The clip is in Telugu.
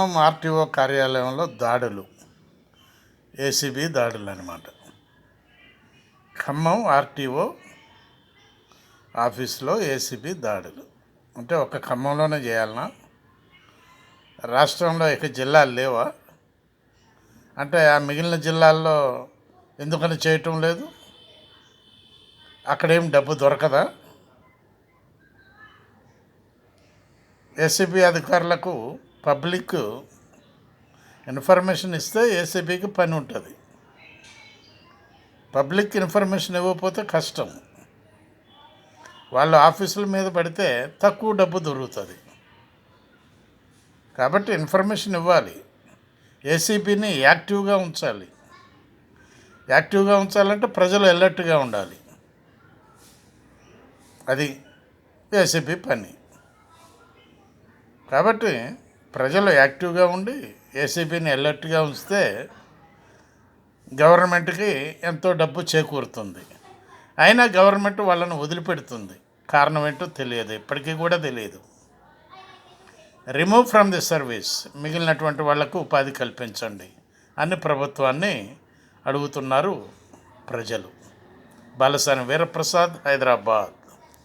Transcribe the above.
ఆర్టీఓ కార్యాలయంలో దాడులు, ఏసీబీ దాడులు అన్నమాట. ఖమ్మం ఆర్టీఓ ఆఫీస్లో ఏసీబీ దాడులు అంటే ఒక ఖమ్మంలోనే చేయాలనా? రాష్ట్రంలో ఇక జిల్లాలు లేవా? అంటే ఆ మిగిలిన జిల్లాల్లో ఎందుకని చేయటం లేదు? అక్కడేం డబ్బు దొరకదా? ఏసీబీ అధికారులకు పబ్లిక్ ఇన్ఫర్మేషన్ ఇస్తే ఏసీబీకి పని ఉంటుంది. పబ్లిక్ ఇన్ఫర్మేషన్ ఇవ్వకపోతే కష్టం. వాళ్ళు ఆఫీసుల మీద పడితే తక్కువ డబ్బు దొరుకుతుంది. కాబట్టి ఇన్ఫర్మేషన్ ఇవ్వాలి. ఏసీబీని యాక్టివ్గా ఉంచాలి. యాక్టివ్గా ఉంచాలంటే ప్రజలు అలర్ట్గా ఉండాలి. అది ఏసీబీ పని. కాబట్టి ప్రజలు యాక్టివ్గా ఉండి ఏసీబీని అలర్ట్గా ఉంచితే గవర్నమెంట్కి ఎంతో డబ్బు చేకూరుతుంది. అయినా గవర్నమెంట్ వాళ్ళని వదిలిపెడుతుంది. కారణం ఏంటో తెలియదు, ఇప్పటికీ కూడా తెలియదు. రిమూవ్ ఫ్రమ్ ది సర్వీస్, మిగిలినటువంటి వాళ్లకు ఉపాధి కల్పించండి అని ప్రభుత్వాన్ని అడుగుతున్నారు ప్రజలు. బాలసాని వీరప్రసాద్, హైదరాబాద్.